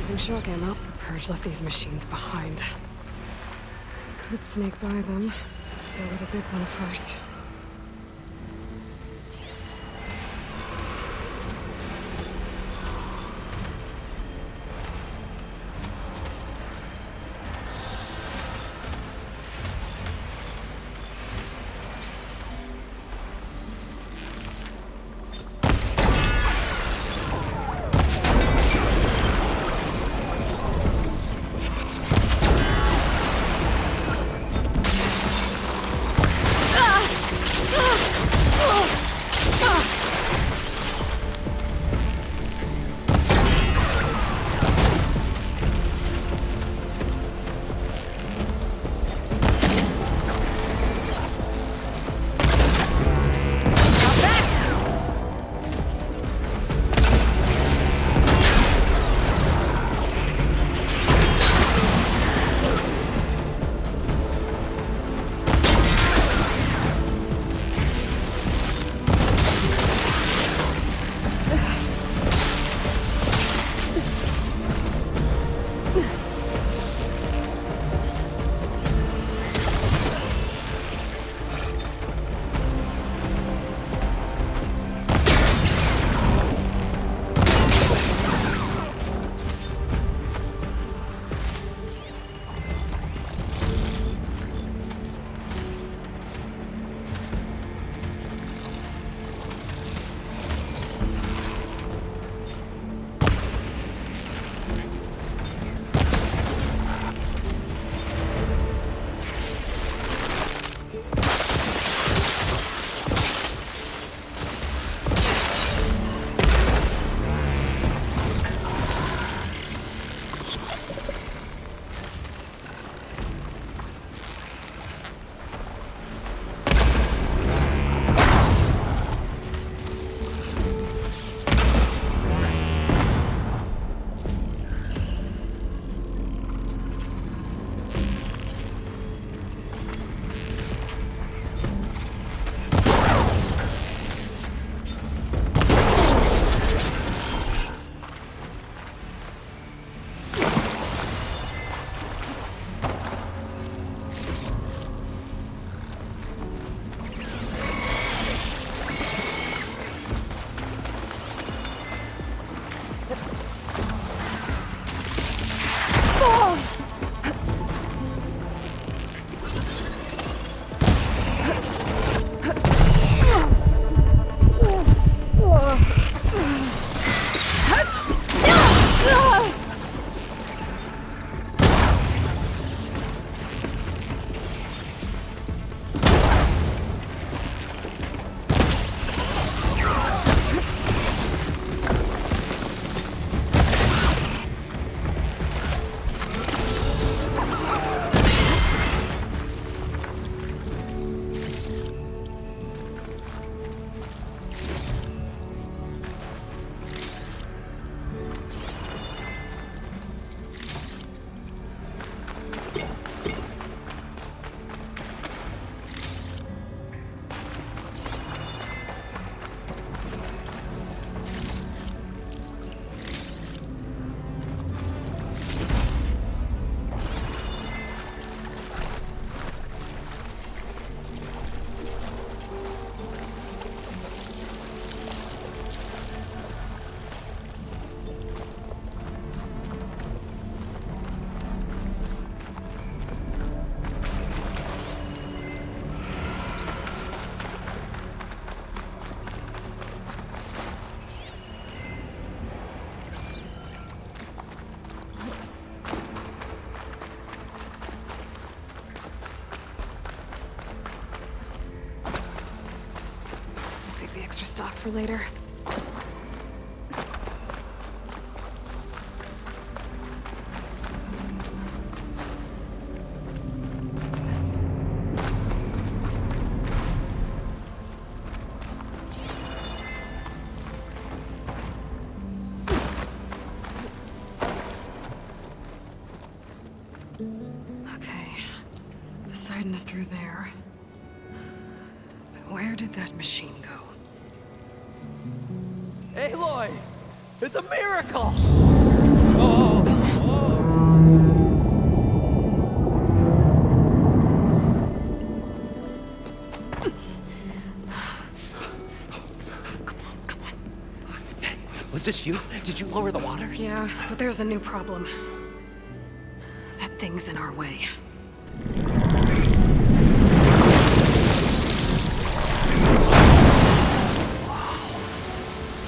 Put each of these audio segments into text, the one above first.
Using shock ammo. The Purge left these machines behind. Could sneak by them. Deal with a big one first. Extra stock for later. Okay, Poseidon is through there. But where did that machine go? Aloy! It's a miracle! Oh! this you? Did you lower the waters? Yeah, but there's a new problem. That thing's in our way.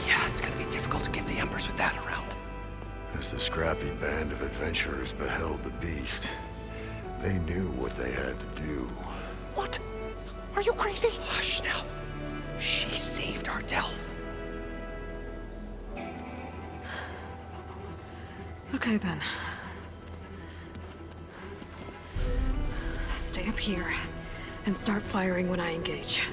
Yeah, it's gonna be difficult to get the embers with that around. As the scrappy band of adventurers beheld the beast, they knew what they had to do. What? Are you crazy? Hush now. She saved our Delph. Okay then. Stay up here and start firing when I engage.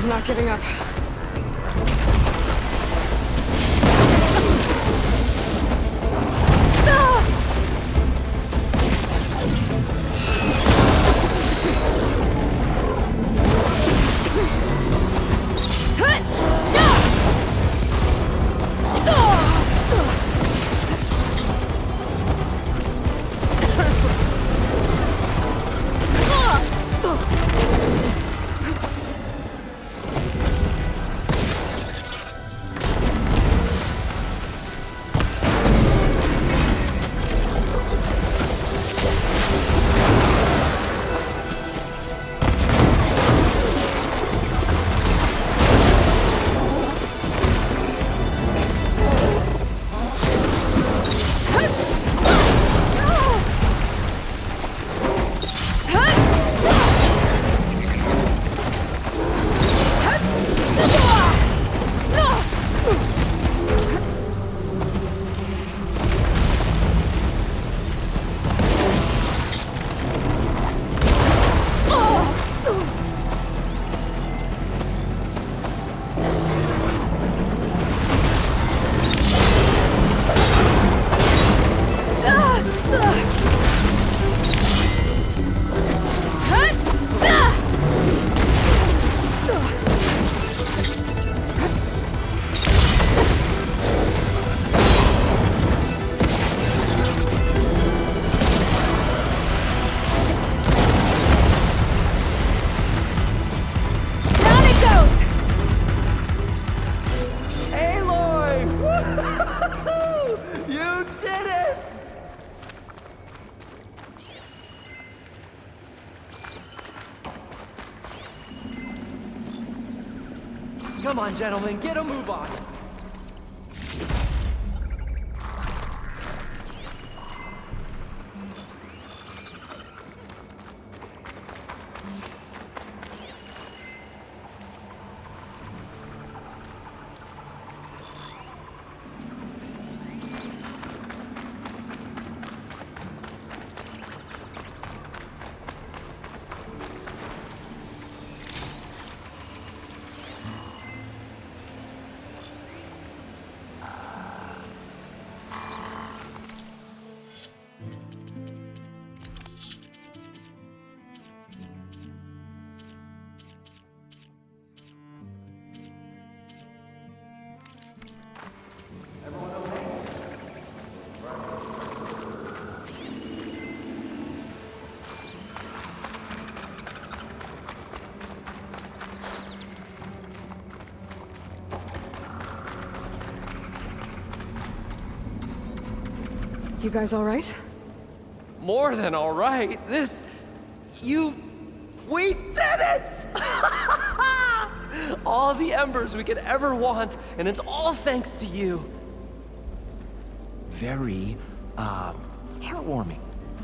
Not giving up. Come on, gentlemen, get a move on. You guys all right? More than all right. We did it! All the embers we could ever want, and it's all thanks to you. Very, heartwarming.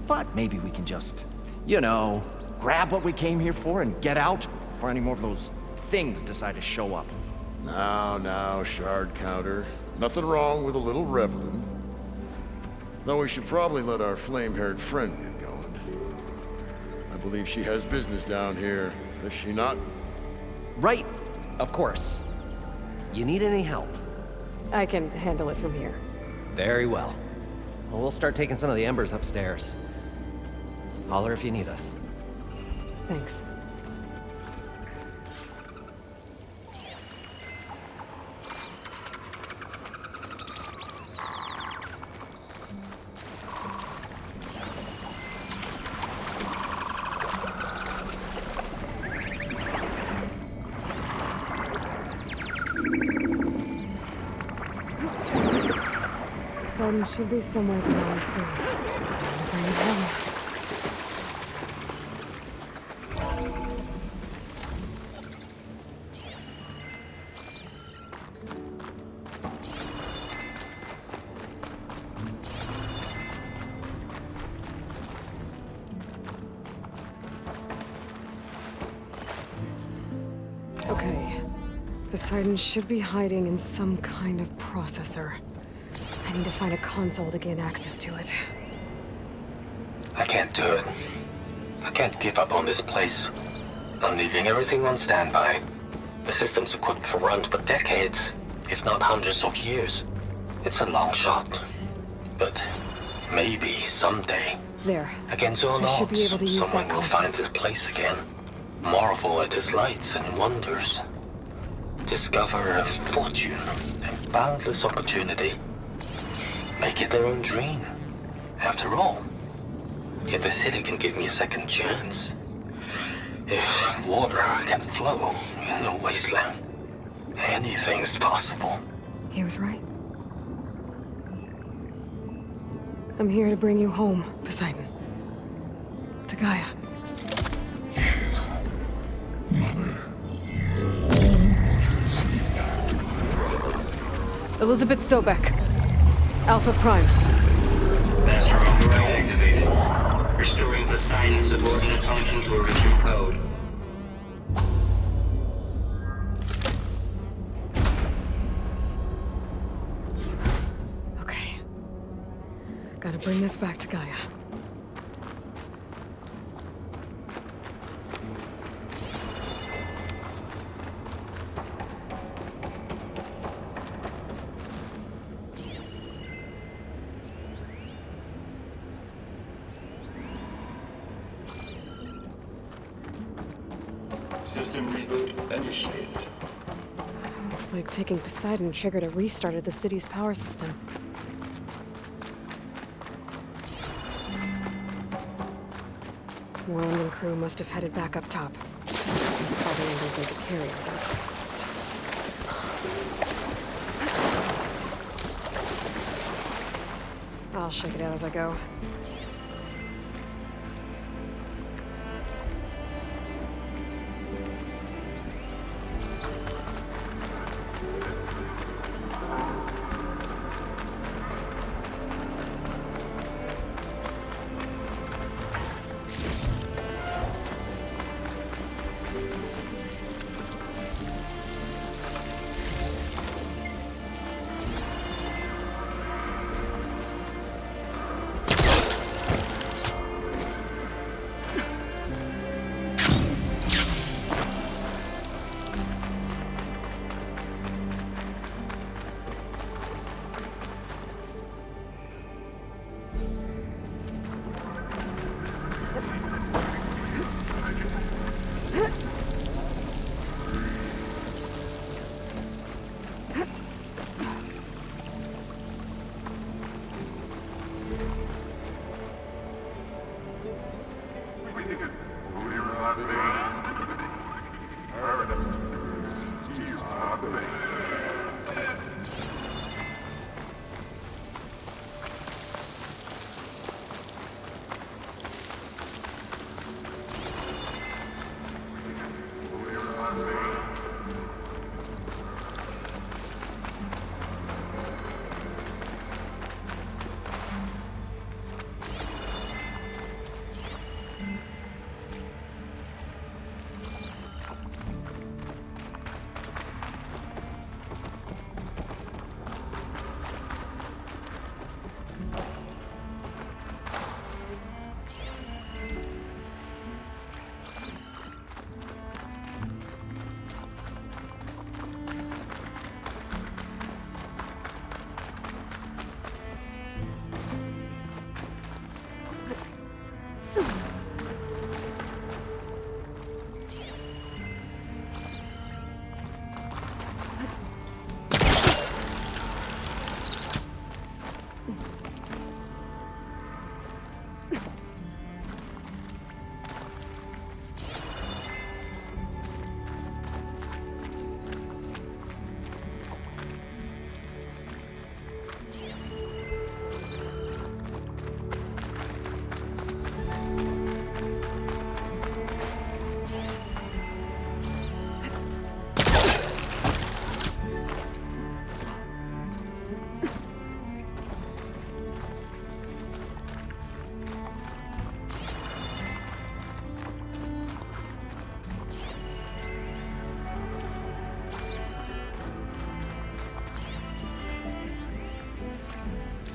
But maybe we can just, grab what we came here for and get out before any more of those things decide to show up. Now, shard counter. Nothing wrong with a little reveling. Though we should probably let our flame-haired friend get going. I believe she has business down here, does she not? Right, of course. You need any help? I can handle it from here. Very well. Well, we'll start taking some of the embers upstairs. Holler if you need us. Thanks. Sun should be somewhere below us there. Bring it home. Okay. Poseidon should be hiding in some kind of processor. I need to find a console to gain access to it. I can't do it. I can't give up on this place. I'm leaving everything on standby. The system's equipped for runs for decades, if not hundreds of years. It's a long shot. But maybe someday, There. against all I should odds, be able to use someone that will console. find this place again. Marvel at its lights and wonders. Discover a fortune and boundless opportunity. Make it their own dream. After all, if the city can give me a second chance, if water can flow in a wasteland, anything's possible. He was right. I'm here to bring you home, Poseidon. To Gaia. Elizabeth Sobek. Alpha Prime. Master override activated. Restoring Poseidon's subordinate function to original code. Okay. Gotta bring this back to Gaia. System reboot initiated. Looks like taking Poseidon triggered a restart of the city's power system. Moreland and crew must have headed back up top. Probably in those like a carrier, but... I'll shake it out as I go.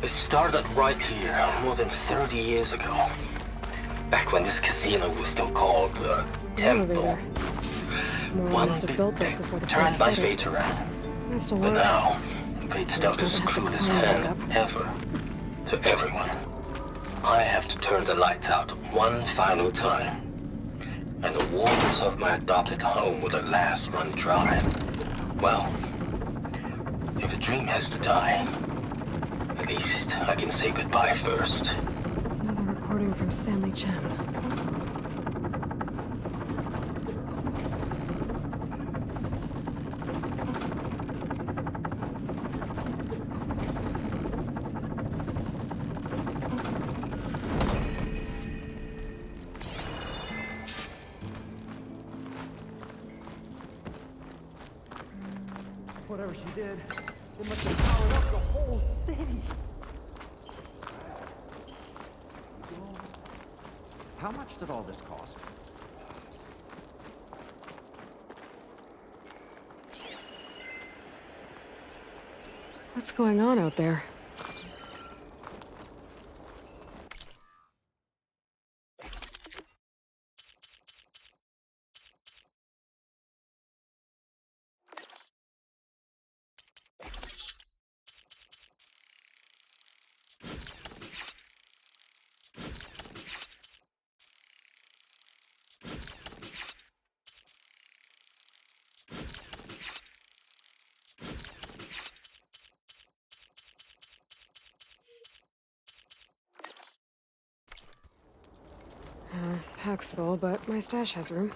It started right here, more than 30 years ago. Back when this casino was still called the Temple. Elevator. Moreland One must have big built this pig before the turned place my flooded. fate around. Must have But worked. now, fate's dealt Guess his I'll have to cruelest climb back hand up. ever to everyone. I have to turn the lights out one final time. And the waters of my adopted home will at last run dry. Well, if a dream has to die, at least I can say goodbye first. Another recording from Stanley Chen. Whatever she did, it must have powered up the whole city. How much did all this cost? What's going on out there? Pack's full, but my stash has room.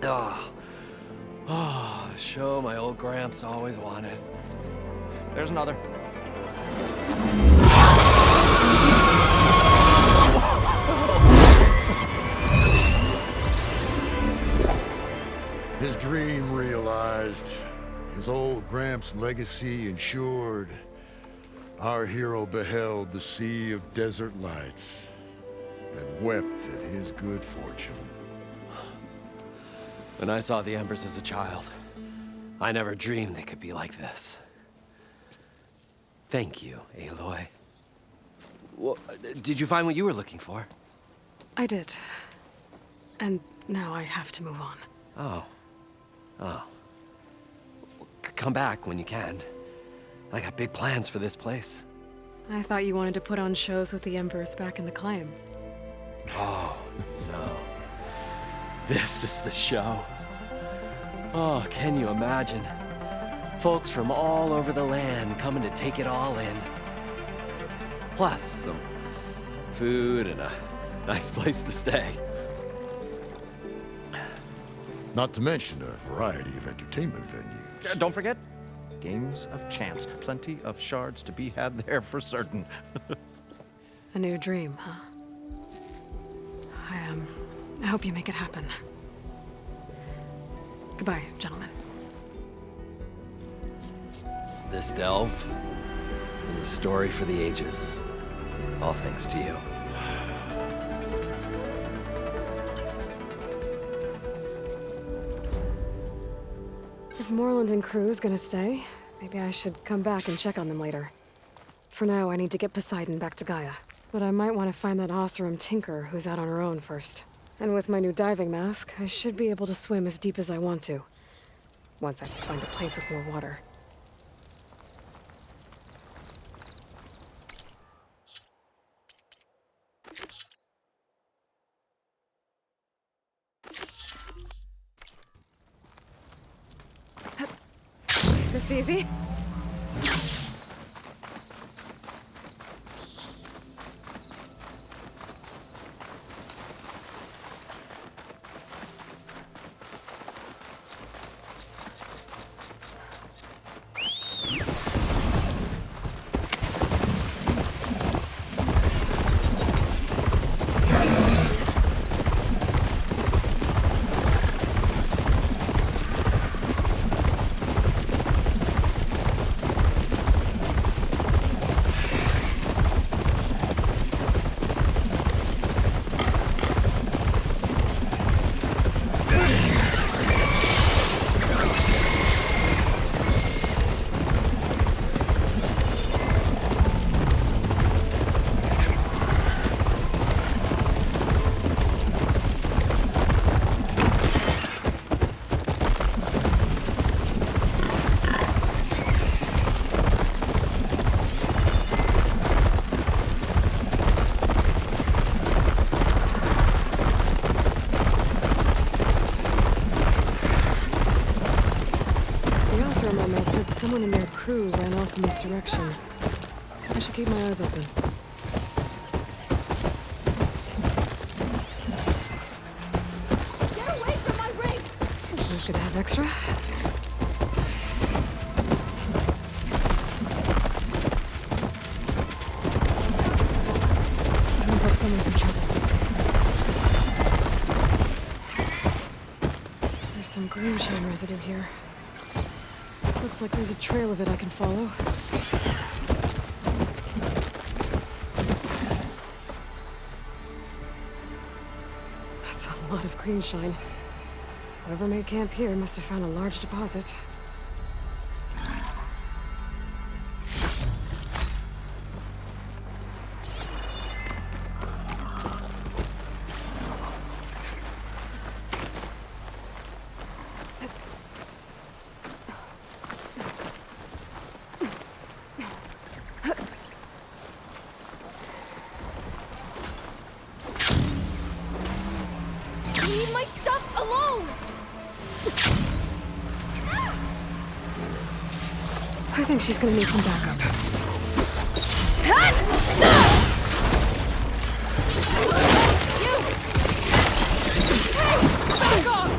The show my old Gramps always wanted. There's another. His dream realized. His old Gramps' legacy ensured. Our hero beheld the sea of desert lights and wept at his good fortune. When I saw the embers as a child, I never dreamed they could be like this. Thank you, Aloy. Well, did you find what you were looking for? I did. And now I have to move on. Oh. Come back when you can. I got big plans for this place. I thought you wanted to put on shows with the Embers back in the Climb. Oh, no. This is the show. Oh, can you imagine? Folks from all over the land coming to take it all in. Plus, some food and a nice place to stay. Not to mention a variety of entertainment venues. Don't forget, games of chance. Plenty of shards to be had there for certain. A new dream, huh? I hope you make it happen. Goodbye, gentlemen. This delve is a story for the ages. All thanks to you. If Moreland and crew's gonna stay, maybe I should come back and check on them later. For now, I need to get Poseidon back to Gaia. But I might want to find that Oseram tinker who's out on her own first. And with my new diving mask, I should be able to swim as deep as I want to. Once I find a place with more water. This easy? Someone in their crew ran off in this direction. I should keep my eyes open. Get away from my rig! Always good to have extra. Sounds like someone's in trouble. There's some green shine residue here. Looks like there's a trail of it I can follow. That's a lot of green shine. Whoever made camp here must have found a large deposit. Leave my stuff alone! I think she's gonna need some backup. You! Hey! Back off!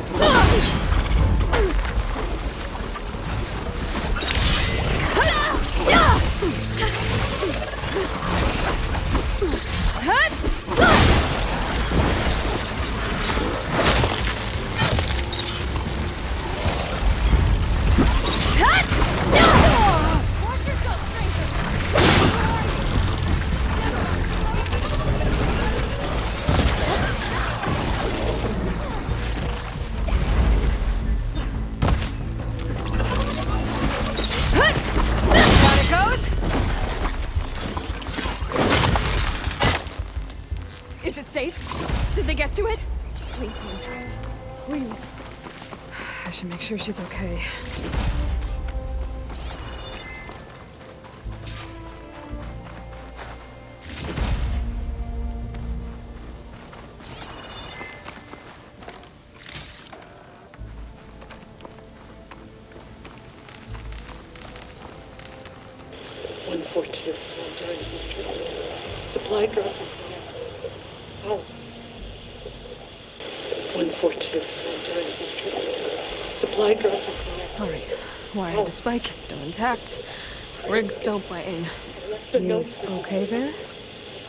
Watch yourself, stranger! Down it goes! Is it safe? Did they get to it? Please be intact. Please. I should make sure she's okay. Supply drop. Oh. 142. Supply drop. All right. Why, the spike is still intact. Rig's still playing. You okay there?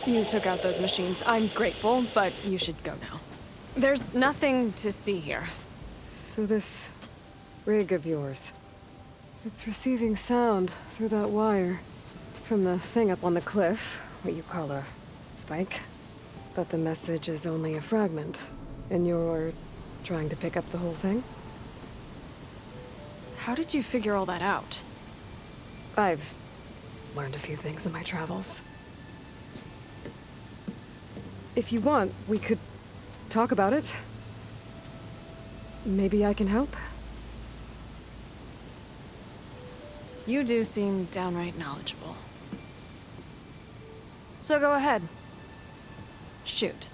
You took out those machines. I'm grateful, but you should go now. There's nothing to see here. So this rig of yours, it's receiving sound through that wire from the thing up on the cliff, what you call a spike. But the message is only a fragment, and you're trying to pick up the whole thing? How did you figure all that out? I've learned a few things in my travels. If you want, we could talk about it. Maybe I can help? You do seem downright knowledgeable. So go ahead. Shoot.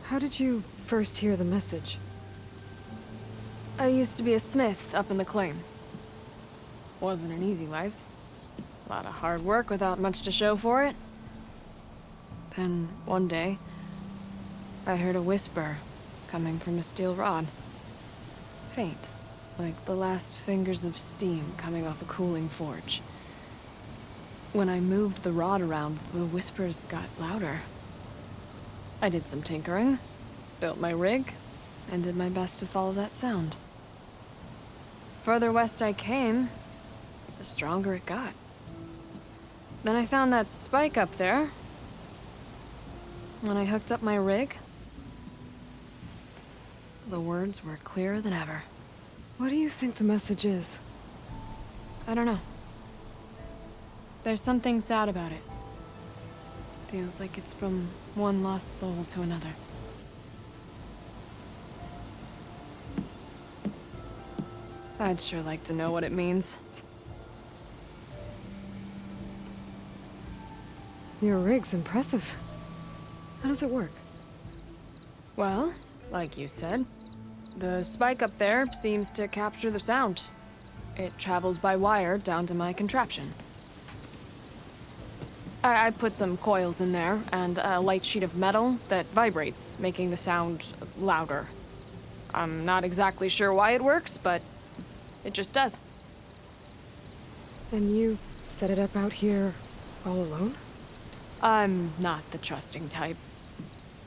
How did you first hear the message? I used to be a smith up in the claim. Wasn't an easy life. A lot of hard work without much to show for it. Then, one day, I heard a whisper coming from a steel rod. Faint, like the last fingers of steam coming off a cooling forge. When I moved the rod around, the whispers got louder. I did some tinkering, built my rig, and did my best to follow that sound. Further west I came, the stronger it got. Then I found that spike up there. When I hooked up my rig, the words were clearer than ever. What do you think the message is? I don't know. There's something sad about it. Feels like it's from one lost soul to another. I'd sure like to know what it means. Your rig's impressive. How does it work? Well, like you said, the spike up there seems to capture the sound. It travels by wire down to my contraption. I put some coils in there and a light sheet of metal that vibrates, making the sound louder. I'm not exactly sure why it works, but it just does. And you set it up out here all alone? I'm not the trusting type.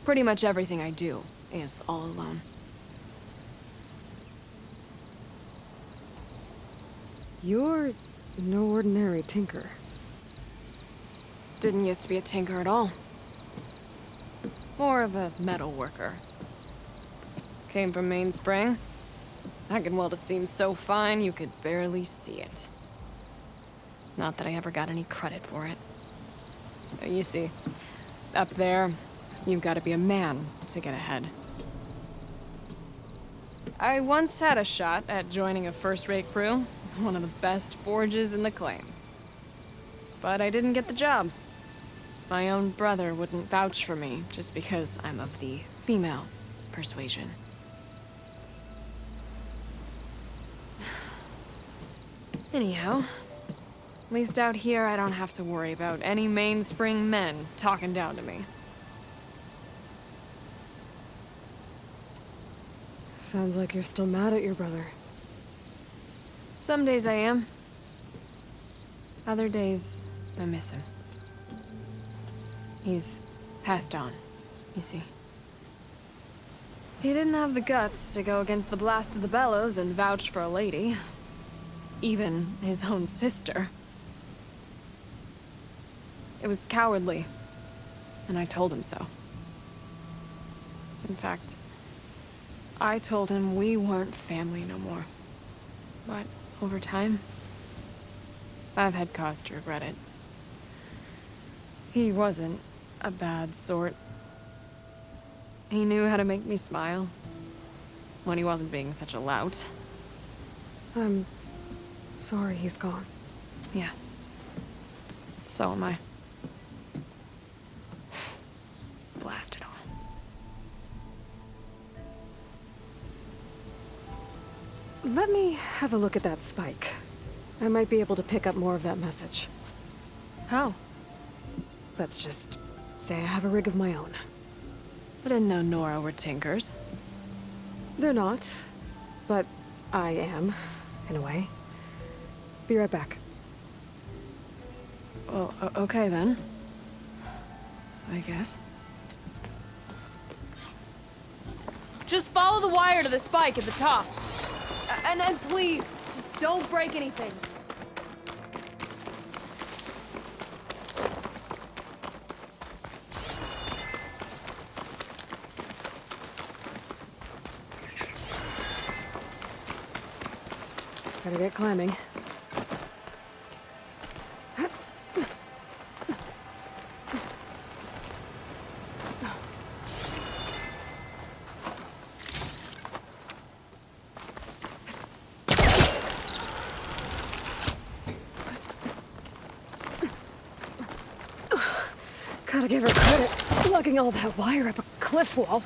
Pretty much everything I do is all alone. You're no ordinary tinker. Didn't used to be a tinker at all. More of a metal worker. Came from Mainspring. I can weld a seam so fine you could barely see it. Not that I ever got any credit for it. You see, up there, you've got to be a man to get ahead. I once had a shot at joining a first-rate crew, one of the best forges in the claim. But I didn't get the job. My own brother wouldn't vouch for me just because I'm of the female persuasion. Anyhow, at least out here I don't have to worry about any mainspring men talking down to me. Sounds like you're still mad at your brother. Some days I am. Other days, I miss him. He's passed on, you see. He didn't have the guts to go against the blast of the bellows and vouch for a lady. Even his own sister. It was cowardly, and I told him so. In fact, I told him we weren't family no more. But over time, I've had cause to regret it. He wasn't a bad sort. He knew how to make me smile when he wasn't being such a lout. I'm sorry he's gone. Yeah. So am I. Blast it all. Let me have a look at that spike. I might be able to pick up more of that message. How? Let's just say I have a rig of my own. I didn't know Nora were tinkers. They're not, but I am, in a way. Be right back. Well, okay then. I guess. Just follow the wire to the spike at the top. And then please, just don't break anything. Better get climbing. Gotta give her credit, lugging all that wire up a cliff wall.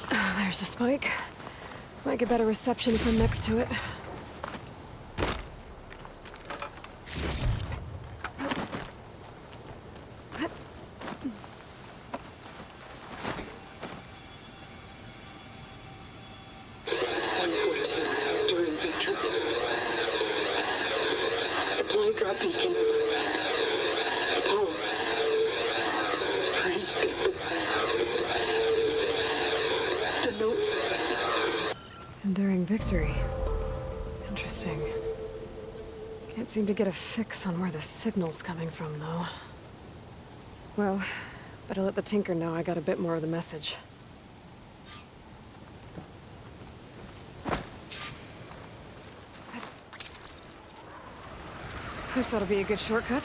There's the spike. Might get better reception from next to it. Supply drop beacon. Apollo. Please get the note. Enduring victory. Interesting. Can't seem to get a fix on where the signal's coming from, though. Well, better let the Tinker know I got a bit more of the message. This ought to be a good shortcut.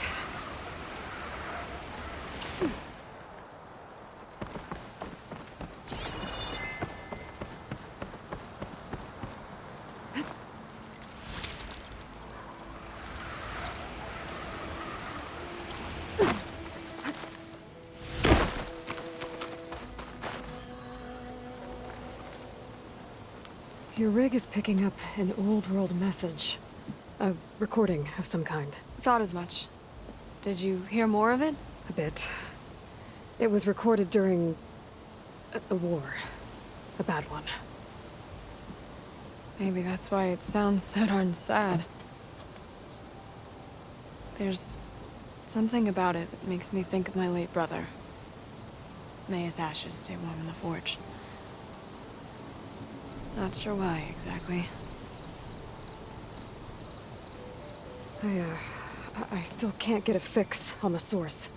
Your rig is picking up an old world message. A recording of some kind. Thought as much. Did you hear more of it? A bit. It was recorded during a war. A bad one. Maybe that's why it sounds so darn sad. There's something about it that makes me think of my late brother. May his ashes stay warm in the forge. Not sure why, exactly. I still can't get a fix on the source.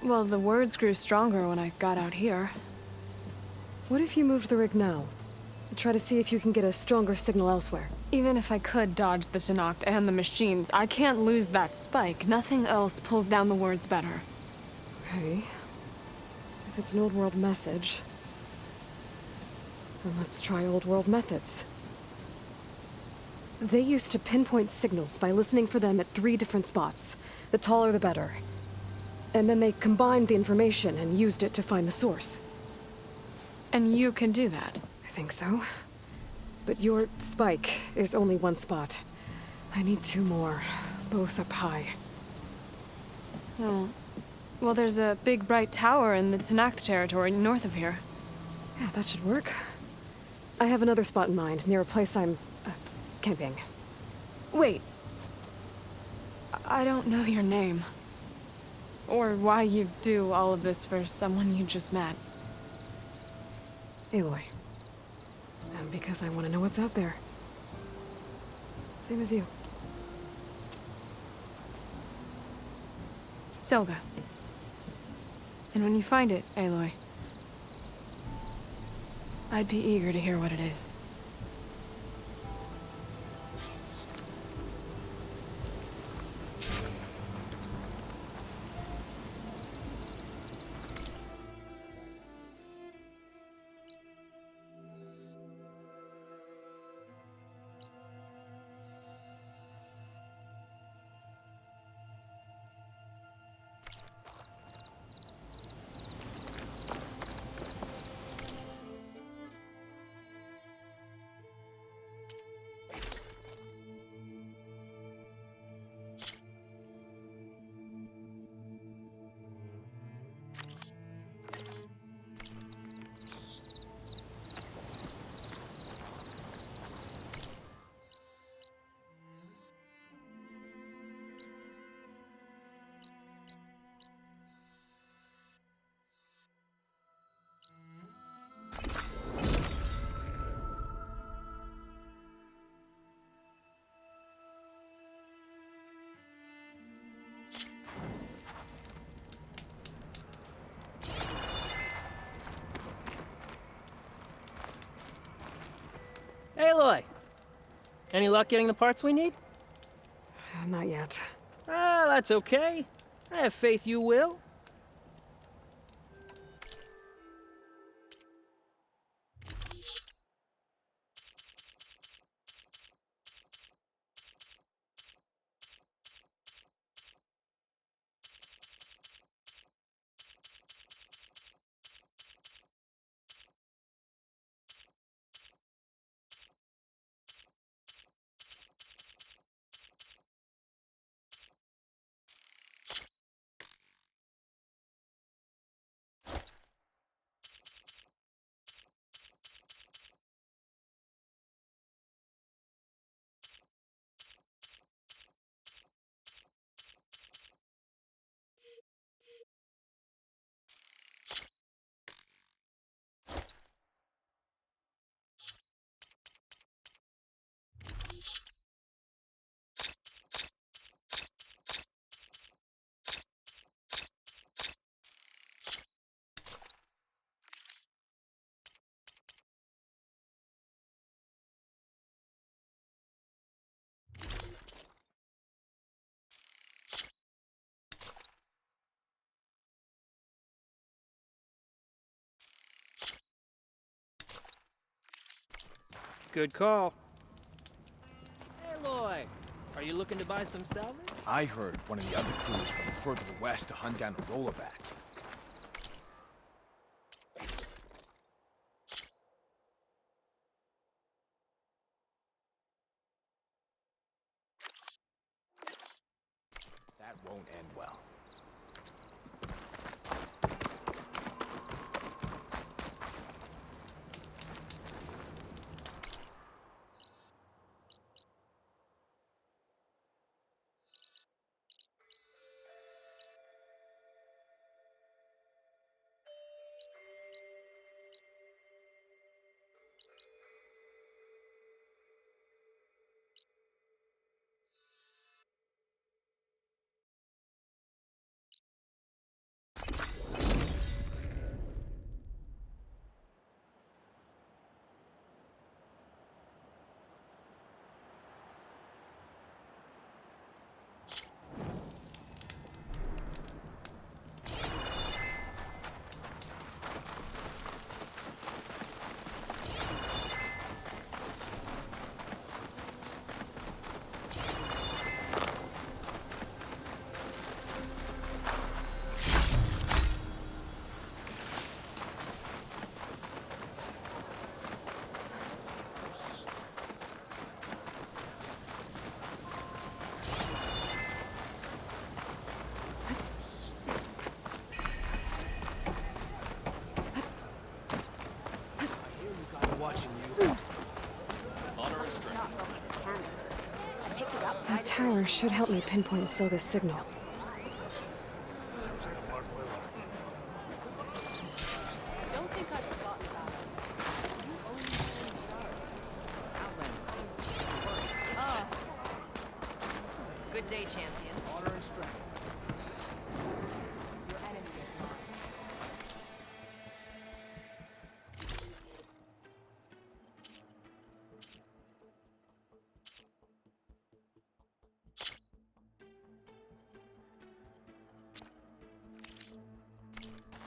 Well, the words grew stronger when I got out here. What if you moved the rig now? Try to see if you can get a stronger signal elsewhere. Even if I could dodge the Tenakth and the machines, I can't lose that spike. Nothing else pulls down the words better. Okay. If it's an old world message, then let's try old world methods. They used to pinpoint signals by listening for them at 3 different spots. The taller the better. And then they combined the information and used it to find the source. And you can do that? I think so. But your spike is only 1 spot. I need 2 more, both up high. Oh. Well, there's a big bright tower in the Tenakth territory north of here. Yeah, that should work. I have another spot in mind, near a place I'm... camping. Wait. I don't know your name. Or why you do all of this for someone you just met. Aloy. And because I want to know what's out there. Same as you. Silga. And when you find it, Aloy, I'd be eager to hear what it is. Aloy! Any luck getting the parts we need? Not yet. Ah, that's okay. I have faith you will. Good call. Aloy! Are you looking to buy some salvage? I heard one of the other crews went further west to hunt down a rollaback. won't end well. That tower should help me pinpoint Silga's signal. Don't think I've forgotten about it. Oh. Good day, champion. Honor and strength.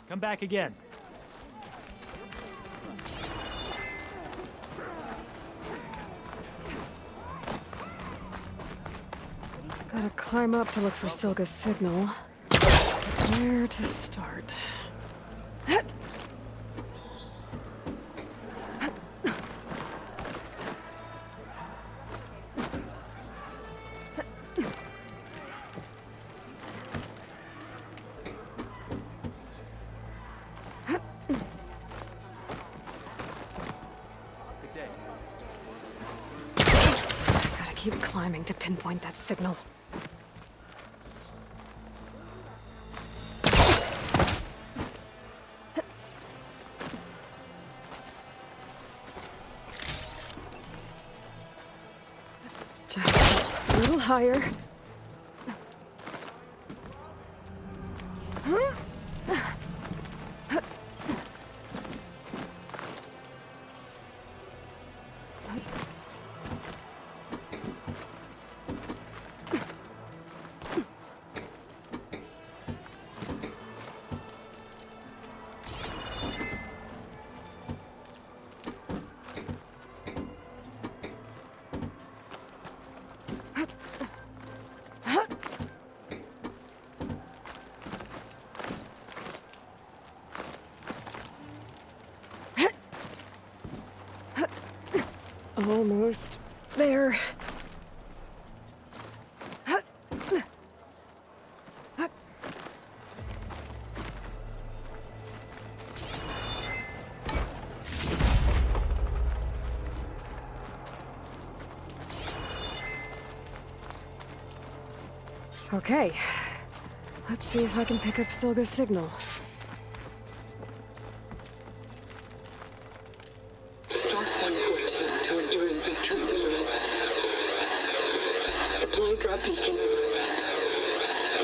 Come back again. Gotta climb up to look for Silga's signal. Where to start? Gotta keep climbing to pinpoint that signal. Just a little higher. Almost there. Okay. Let's see if I can pick up Silga's signal. Start 114 to enduring victory. Supply drop beacon.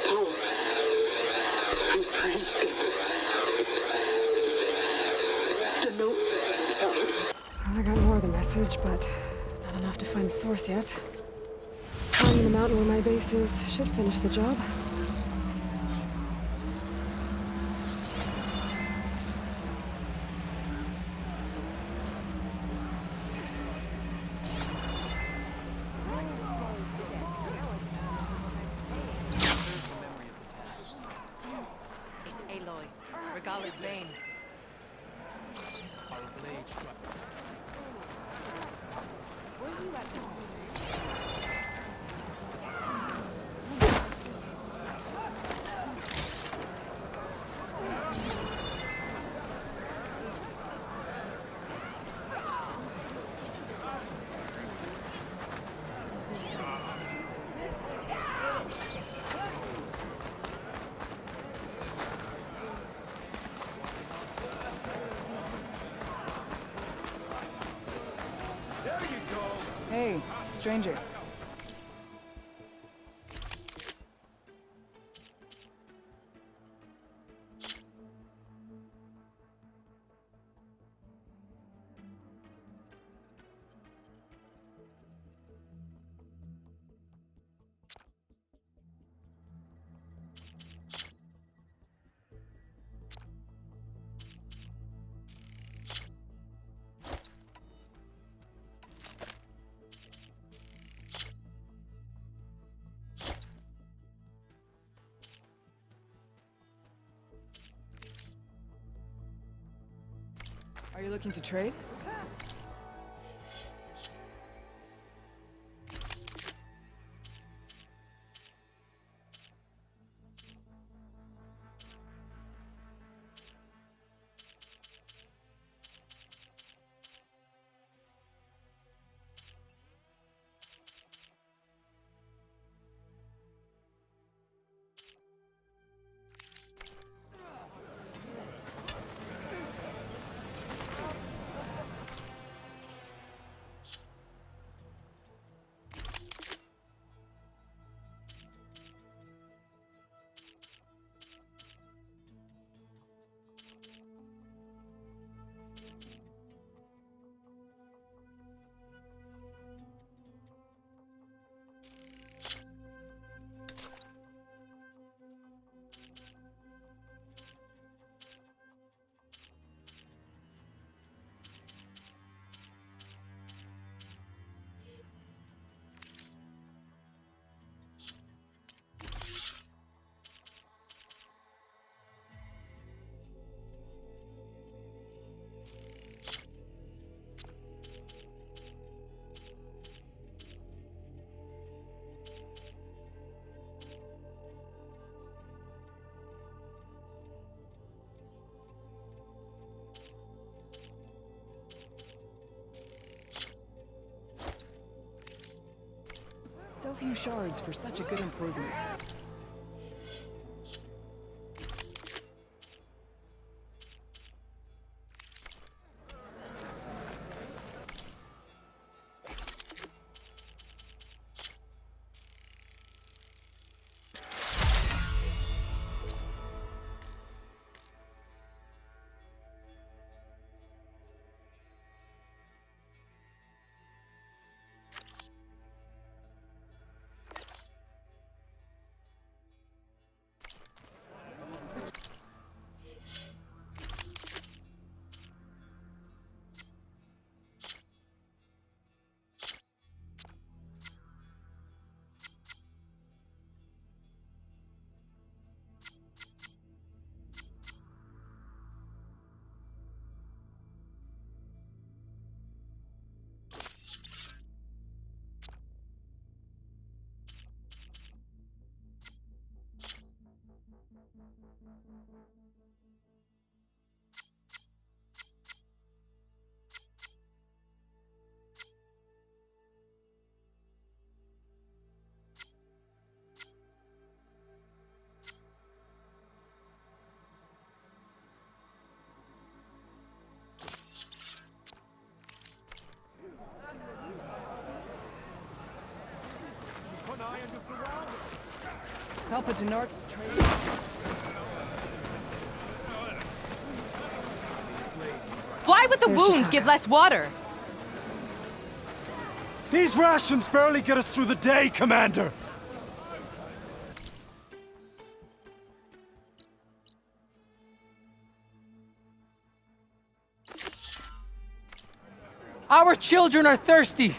Power. I praise God. The note. Well, I got more of the message, but not enough to find the source yet. Climbing the mountain where my base is should finish the job. It's Aloy. Regala's vein. Our blade struck. Hey, stranger. Are you looking to trade? So few shards for such a good improvement. Help to North. Why would the wound give less water? These rations barely get us through the day, Commander! Our children are thirsty!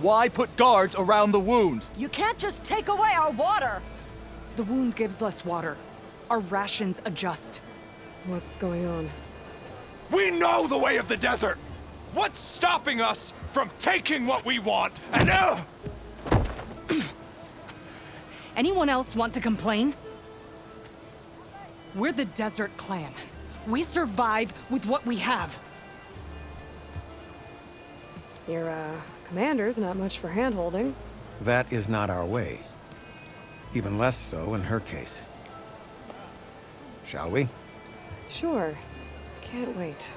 Why put guards around the wound? You can't just take away our water! The wound gives less water. Our rations adjust. What's going on? We know the way of the desert! What's stopping us from taking what we want and Anyone else want to complain? We're the Desert Clan. We survive with what we have. Your, commander's not much for hand-holding. That is not our way. Even less so in her case. Shall we? Sure. Can't wait.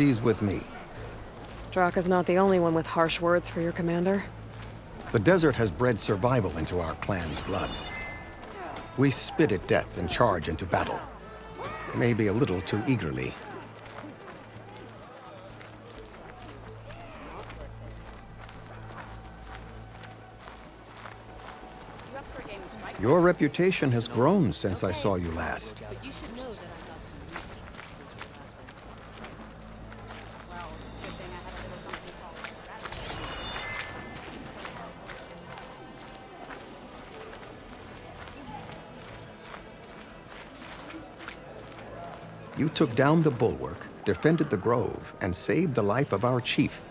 she's with me. Draka's not the only one with harsh words for your commander. The desert has bred survival into our clan's blood. We spit at death and charge into battle. Maybe a little too eagerly. Your reputation has grown since I saw you last. You took down the bulwark, defended the grove, and saved the life of our chief.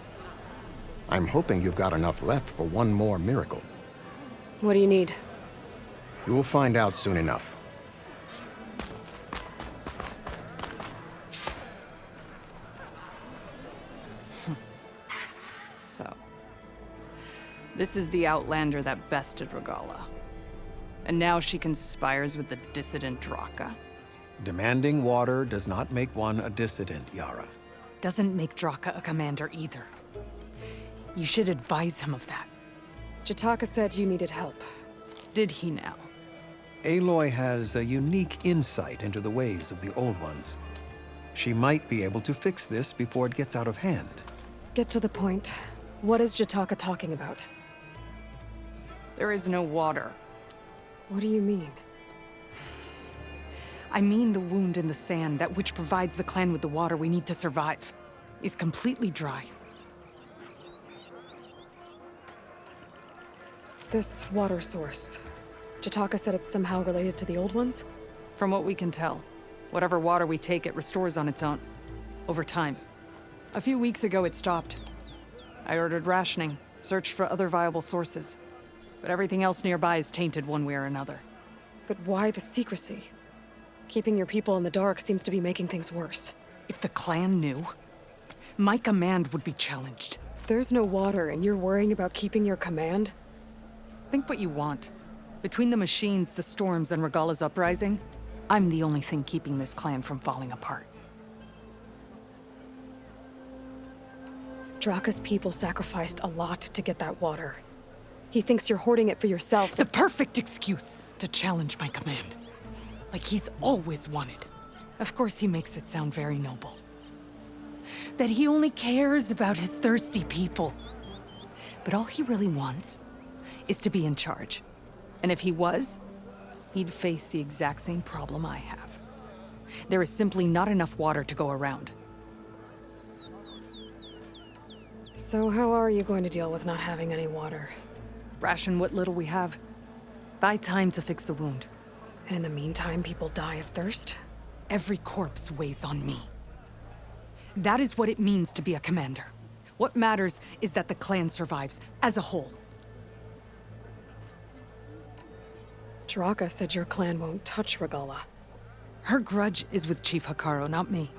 I'm hoping you've got enough left for one more miracle. What do you need? You will find out soon enough. So, this is the Outlander that bested Regala. And now she conspires with the dissident Draka. Demanding water does not make one a dissident, Yara. Doesn't make Draka a commander either. You should advise him of that. Jataka said you needed help. Did he now? Aloy has a unique insight into the ways of the Old Ones. She might be able to fix this before it gets out of hand. Get to the point. What is Jataka talking about? There is no water. What do you mean? I mean the wound in the sand, that which provides the clan with the water we need to survive, is completely dry. This water source. Jataka said it's somehow related to the Old Ones? From what we can tell, whatever water we take, it restores on its own. Over time. A few weeks ago, it stopped. I ordered rationing, searched for other viable sources. But everything else nearby is tainted one way or another. But why the secrecy? Keeping your people in the dark seems to be making things worse. If the clan knew, my command would be challenged. There's no water and you're worrying about keeping your command? Think what you want. Between the machines, the storms, and Regala's uprising, I'm the only thing keeping this clan from falling apart. Draka's people sacrificed a lot to get that water. He thinks you're hoarding it for yourself. The perfect excuse to challenge my command. Like he's always wanted. Of course he makes it sound very noble. That he only cares about his thirsty people. But all he really wants is to be in charge. And if he was, he'd face the exact same problem I have. There is simply not enough water to go around. So how are you going to deal with not having any water? Ration what little we have. Buy time to fix the wound. And in the meantime, people die of thirst? Every corpse weighs on me. That is what it means to be a commander. What matters is that the clan survives, as a whole. Draka said your clan won't touch Regala. Her grudge is with Chief Hikaru, not me.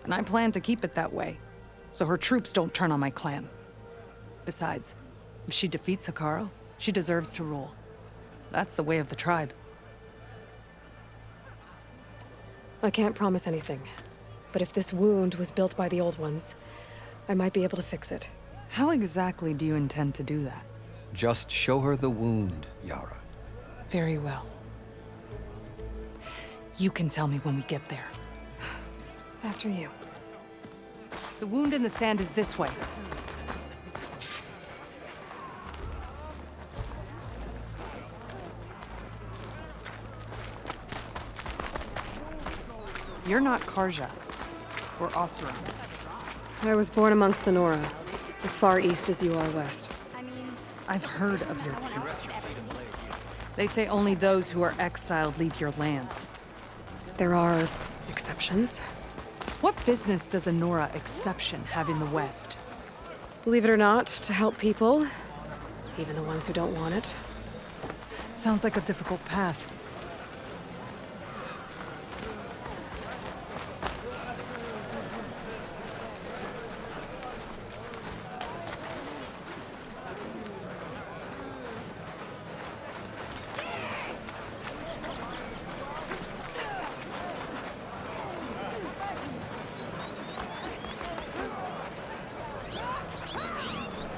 And I plan to keep it that way, so her troops don't turn on my clan. Besides, if she defeats Hikaru, she deserves to rule. That's the way of the tribe. I can't promise anything, but if this wound was built by the Old Ones, I might be able to fix it. How exactly do you intend to do that? Just show her the wound, Yara. Very well. You can tell me when we get there. After you. The wound in the sand is this way. You're not Karja, or Oseram. I was born amongst the Nora, as far east as you are west. I've heard of your people. They say only those who are exiled leave your lands. There are exceptions. What business does a Nora exception have in the West? Believe it or not, to help people, even the ones who don't want it. Sounds like a difficult path.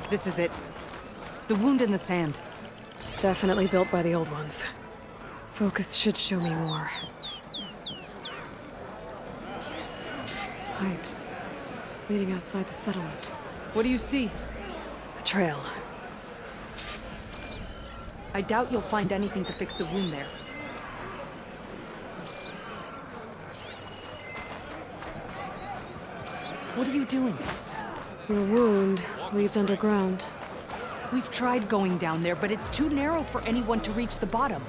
This is it. The wound in the sand. Definitely built by the old ones. Focus should show me more. Pipes. Leading outside the settlement. What do you see? A trail. I doubt you'll find anything to fix the wound there. What are you doing? Your wound leads underground. We've tried going down there, but it's too narrow for anyone to reach the bottom.